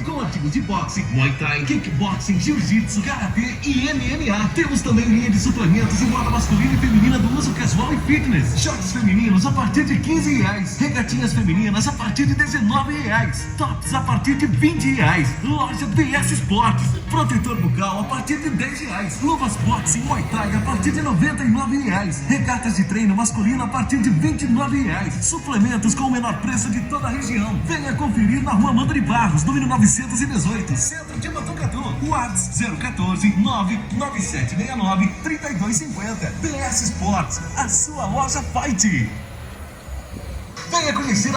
Esporte, com artigos de boxe, Muay Thai, Kickboxing, Jiu-Jitsu, Karatê e MMA. Temos também linha de suplementos em moda masculina e feminina do uso casual e fitness. Shorts femininos a partir de R$15. Regatinhas femininas a partir de R$19. Tops a partir de R$20. Loja BS Esportes. Protetor bucal a partir de R$10. Luvas boxe e Muay Thai a partir de R$99. Regatas de treino masculino a partir de R$29. Suplementos com o menor preço de toda a região. Venha conferir na Rua Manda de Barros, número 918, Centro de Botucatu. WhatsApp 014 99769 3250. BS Esportes, a sua loja Fight. Venha conhecer